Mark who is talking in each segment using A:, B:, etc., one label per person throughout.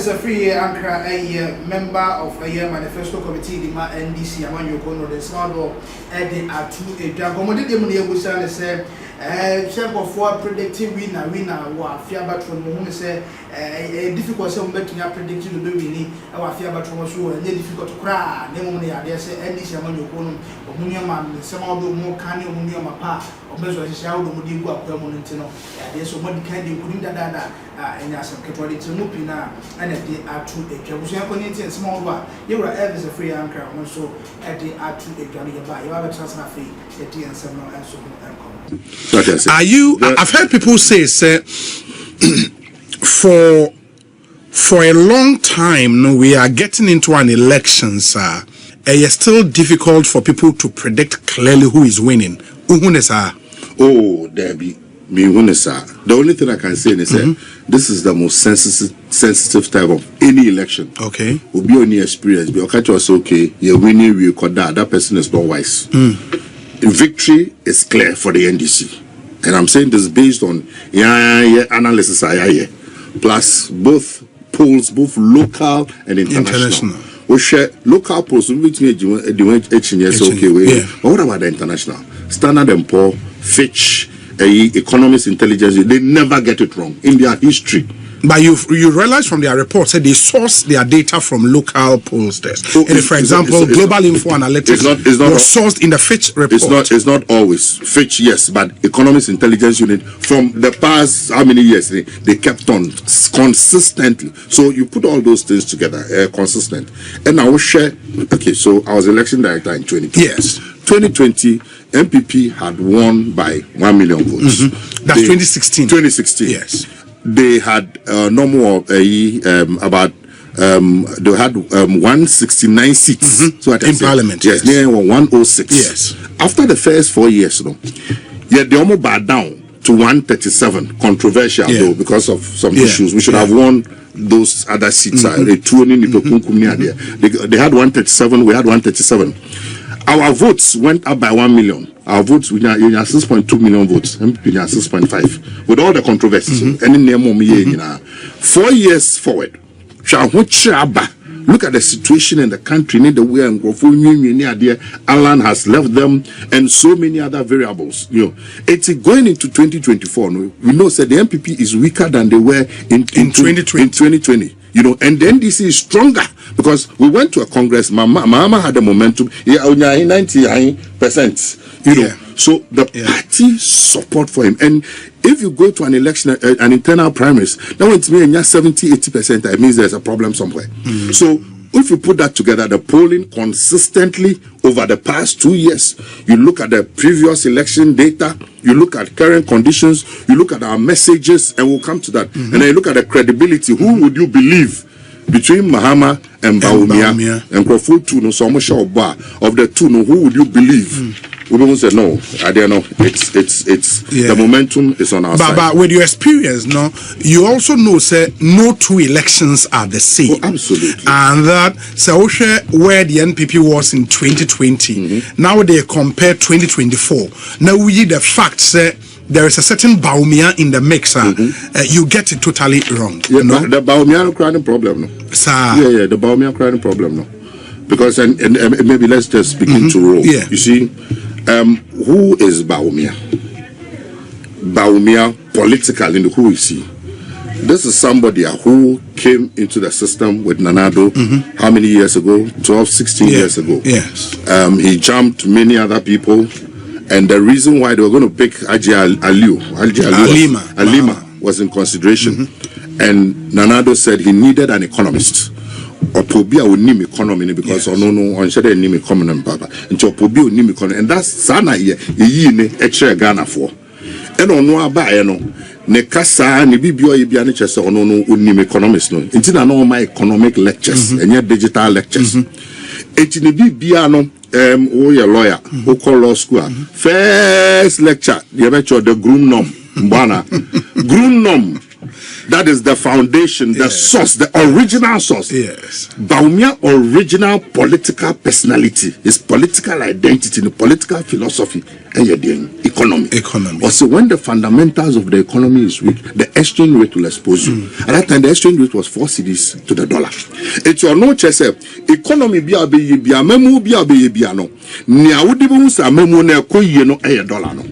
A: Elvis Afriyie Ankrah, a member of a manifesto committee, the NDC, among your corner, the small door, and the R2 a dragon. Say, Chamber for predicting winner, or fear about from whom say a difficult some making up predicting to do winning, our fear about from show, and then difficult to cry. Then only I dare say, NDC among your corner, or Muniaman, some of the more canny or Muniamapa, or Measure Shao, the Mudigo, Permonentino. There's so much candy putting that and as a Catholic Mupina, and at the R2 a community and small one. You were Elvis Afriyie Ankrah, also at the R2 a Johnny by you have a transfer fee, at the and some and so on.
B: Are you? I've heard people say, for a long time, no, we are getting into an election, sir. It's still difficult for people to predict clearly who is winning.
C: Oh, Debbie, the only thing I can say is this is the most sensitive type of any election.
B: Okay.
C: Will be only experience. But catch us okay. You're winning. We record that person is not wise. Victory is clear for the NDC, and I'm saying this based on analysis plus both polls, both local and international. We share local polls which okay. But what about the international? Standard & Poor, Fitch, Economist Intelligence, they never get it wrong in their history.
B: But you realize from their report that they source their data from local polls desk. So and for example, Global Info Analytics was sourced in the Fitch report.
C: It's not always Fitch, yes, but Economist Intelligence Unit from the past how many years they kept on consistently. So you put all those things together, consistent. And I will share. Okay, so I was election director in 2020.
B: Yes,
C: 2020. MPP had won by 1 million votes.
B: That's 2016.
C: 2016.
B: Yes.
C: They had no more about they had 169 seats. So
B: in Parliament.
C: Yes, they were 106.
B: Yes.
C: After the first 4 years, they almost bowed down to 137. Controversial though because of some issues. We should have won those other seats. They had 137. We had 137. Our votes went up by 1 million. Our votes, we had 6.2 million votes. MPP 6.5. With all the controversies. 4 years forward. Look at the situation in the country. Alan has left them and so many other variables. It's going into 2024. We know that the MPP is weaker than they were in 2020. And the NDC is stronger because we went to a congress. Mama had a momentum. 90%. So the party support for him. And if you go to an election, an internal primaries, now it's me 70-80%. That means there's a problem somewhere. So if you put that together, the polling consistently over the past 2 years, you look at the previous election data, you look at current conditions, you look at our messages, and we'll come to that. And then you look at the credibility. Who would you believe between Mahama and Baumia and Kofi two? So much of the two, who would you believe? We don't say no. I don't know. It's the momentum is on our side. But
B: with your experience, you also know, say, no two elections are the same.
C: Oh, absolutely.
B: And that where the NPP was in 2020, now they compare 2024. Now we the fact say there is a certain Baumia in the mix. You get it totally wrong.
C: Yeah, the Baumia crying problem, no. Yeah, the Baumia crying problem, no. Because and maybe let's just begin to roll.
B: Yeah.
C: You see. Who is Baumia? Baumia politically, who is he? This is somebody who came into the system with Nanado how many years ago? 12, 16 years ago.
B: Yes.
C: He jumped many other people. And the reason why they were going to pick Alima was in consideration. And Nanado said he needed an economist. Or Pobia would name economy because on name economy papa into Pobia would name economy, and that's Sana here extra Ghana for. And on no buy no Nekasa ni bibio yebiane chese on no name economist no. It's na no my economic lectures and yet digital lectures. It's ni bibia no oh lawyer who call law school. First lecture, the groom nom. Groom nom. That is the foundation, the source, the original source.
B: Yes.
C: Baumia original political personality, his political identity, the political philosophy, and economy. Also, when the fundamentals of the economy is weak, the exchange rate will expose you. At that time, the exchange rate was 4 cedis to the dollar. It's your no chess. Economy be a memu be a no. Nia would be a memu ne koye no a dollar no.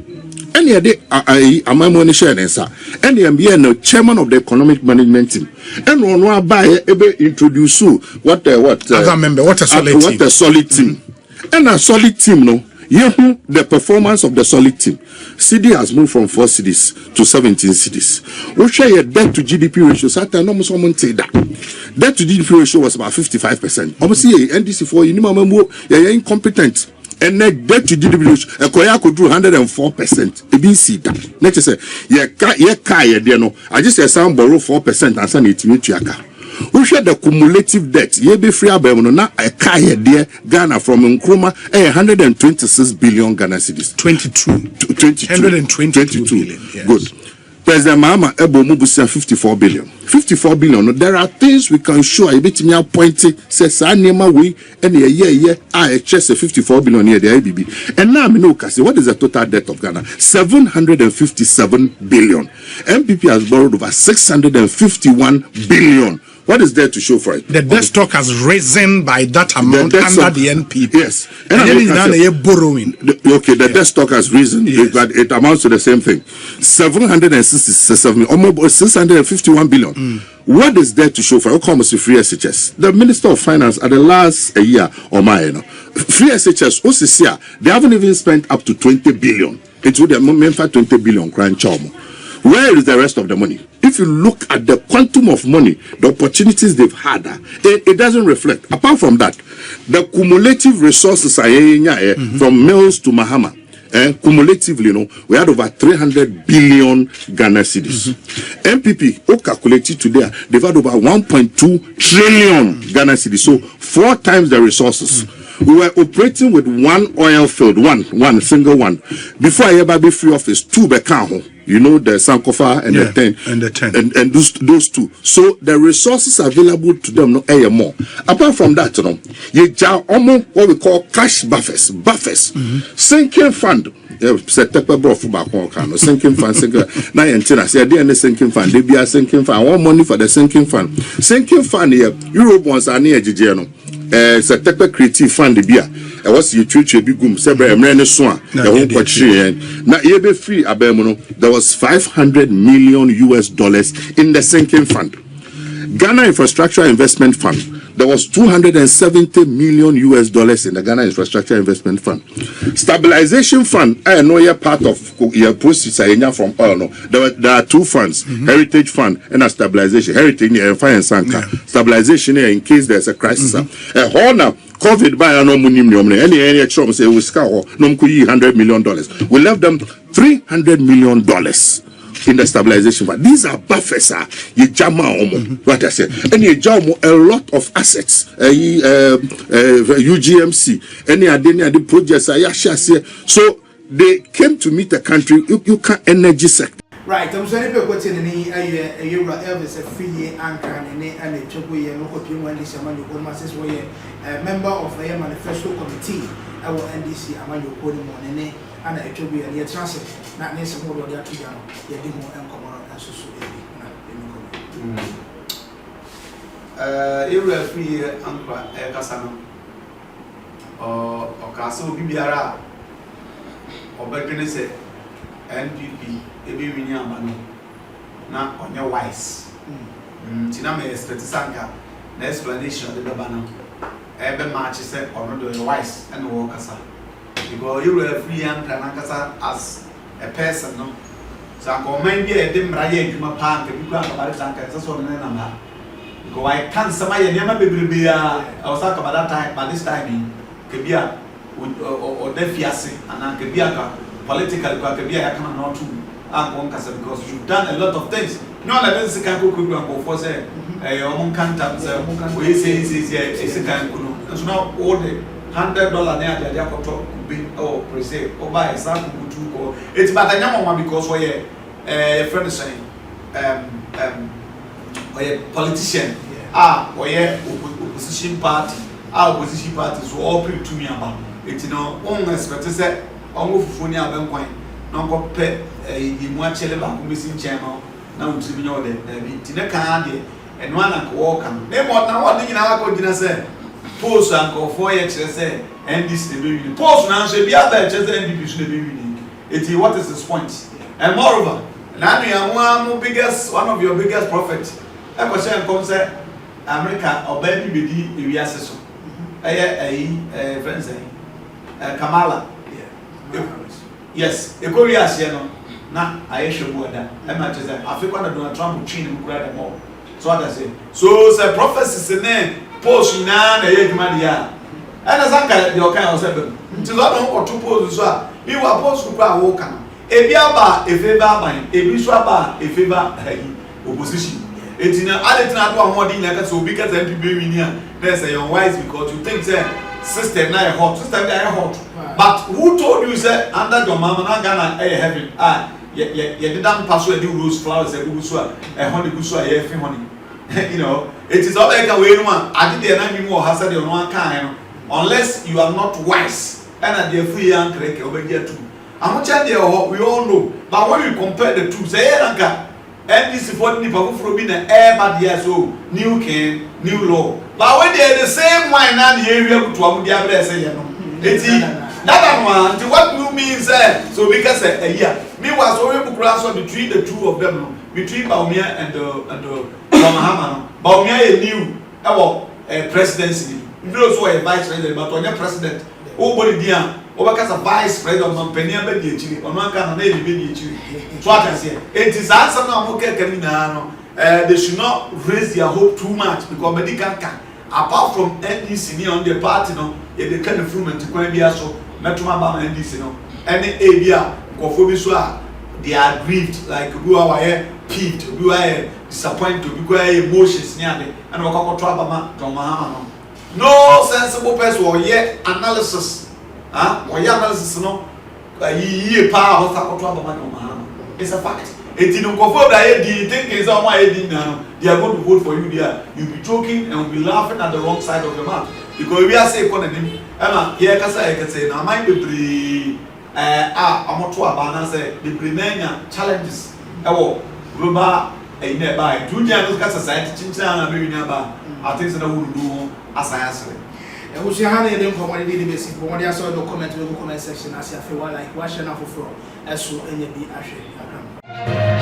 C: Any day a memu share nsa. Any MBA no chairman of the economic management team. And one buy ebe introduce what
B: other member what a solid team.
C: What a solid team. And a solid team no. The performance of the solid team. CD has moved from 4 cities to 17 cities. We share your debt to GDP ratio. Certain almost someone say that. Debt to GDP ratio was about 55%. Obviously, NDC4, you're incompetent. And net debt to GDP ratio, a Koya could do 104%. It means see that. Let's say, I just say some borrow 4% and send it to Yaka. We share the cumulative debt. Ye be free abemono na a kaya there Ghana from Ankrah 126 billion Ghana cedis. 122 billion. Yes. Good. President Mahama Ebo Mubusia 54 billion. 54 billion. There are things we can show. I bet me a pointy says Anima we and I chest a 54 billion here the IBB. And now me know kasi what is the total debt of Ghana? 757 billion. MPP has borrowed over 651 billion. What is there to show for it?
B: The debt stock has risen by that amount under the NPP.
C: Yes.
B: And then borrowing.
C: The debt stock has risen, but it amounts to the same thing. 767, almost 651 billion. What is there to show for it? Comes to free SHS. The Minister of Finance at the last year or my free SHS, OCCA, they haven't even spent up to 20 billion. It's with the Memphis 20 billion grand charm. Where is the rest of the money? If you look at the quantum of money, the opportunities they've had, it doesn't reflect. Apart from that, the cumulative resources are from Mills to Mahama. Cumulatively, we had over 300 billion Ghana cedis. MPP, calculated today, they've had over 1.2 trillion Ghana cedis. So 4 times the resources. We were operating with one oil field, one single one. Before I ever be free office, 2 Bekaho. The Sankofa and the 10. And those 2. So the resources available to them no more. Apart from that, what we call cash buffers. Sinking fund. Sinking fund. Sinking fund. They be a sinking fund. I want money for the sinking fund. Sinking fund here, Europe wants a near GGN. It's creative fund beer. I was you treat you big gum, several so now you be free abemono. There was $500 million in the sinking fund. Ghana Infrastructure Investment Fund. There was $270 million in the Ghana Infrastructure Investment Fund. Stabilization Fund, I know you're part of your proceeds from oil. No. There are 2 funds, Heritage Fund and a Stabilization. Heritage and Finance Stabilization in case there's a crisis. COVID by no money, any extra say we scout no $100 million. We left them $300 million in the stabilization fund. These are buffers, you jam what I said, and you jam a lot of assets, UGMC, any other projects, so they came to meet the country, you can energy sector.
A: Right, I'm sorry to go to Elvis, Afriyie, Ankrah, and a Choboy, and Kofi, and this among your masses were a member of a manifesto committee. I will NDC among your podium and a Choboy and your transit, not necessarily what they are to do, they did more and come and so.
D: Afriyie, Ankrah, Casano or Castle Bibiara or Bergenese. NPP, ebi winya amano na onye wise. Tina me expect sanka na explanation de baba no. Ebe match say ono do wise and wo kasa. Because you were free and kasa as a person no. Sanka man bi e de mraye adwuma pa nka bi kwa kabare sanka so no na ma. Because I can't sama ye nema bebrebe a I was talk about that time by this time ke bia o defiase ana ke bia ka politically, because you've done a lot of things. No, I don't say can go for say can't we say is so now all the $100 there they are to be per se or buy example to go. It's but I know one because for a friend is saying politician opposition party opposition party so all people to me about it no on expect say on go fufu ni abenkwan na go pe yimu achele ba ko mesi nchen no na untimi nyo de bi tine kan de eno ana ko wo kan na mo na wo de nyina ko gina say post anko for ye chere say NDC de be win post na so bi ata chere say NDP so de be win it what is his point and moreover na no ya one biggest one of your biggest prophets e ko say come say America oba bi bedi ewiase so friends Kamala yes ewiase no na ayehwe boda e ma tell say Africa na Donald Trump twin him kura dem all so what I say so say prophecies ne post na ye dwuma dia and as anka the okan o say until that don ko two post so a bi wa post kura wo kan ebi aba efeva aban ebi so aba efeva opposition etina adetina do amodi nya ka so obi ka MPB win here they say you're wise because you think say system na hot system na hot but who told you say under your mama na Ghana heaven ye didn't pass the rose flowers e go so honey go so e fi honey you know it is all like we no ade de na mi mo ha say de no kan unless you are not wise and at the Afriyie Ankrah ke obegia tu amucha de we all know but when you compare the two say ranka NDC for the people from being an bad year so new king new law but when they are the same wine and the area to amudia say you know that one what you mean say so because a year me was already so between the two of them between Baumia and the Mahama Baumia is new presidency those who are vice president but on president nobody there Obakasa vice president of Penia Bedi Chili, or Manka Bedi Chili. So I can say it is answer now. They should not raise their hope too much because medical can apart from NDC on the party, no, they can improvement to Quambia so Metuma Bama NDC no, any area Kofi they are grieved like who are peeved, who are disappointed, who are emotions near them, and Wakako Trabama, John no sensible person or yet analysis. Analysis no ye power it's a fact. It's in Kofi they think is on my head now. They are going to vote for you there. You'll be joking and will be laughing at the wrong side of the mouth. Because we are saying Emma, here I can say now mind the Amotua Bana say the Brinania challenges global nearby. Junior society Chinchana maybe nearby. I think that would do as I answer.
A: And we should have them come on the daily basis. But when they saw no comment, we will comment section as if you want like washing off for as so any be actually.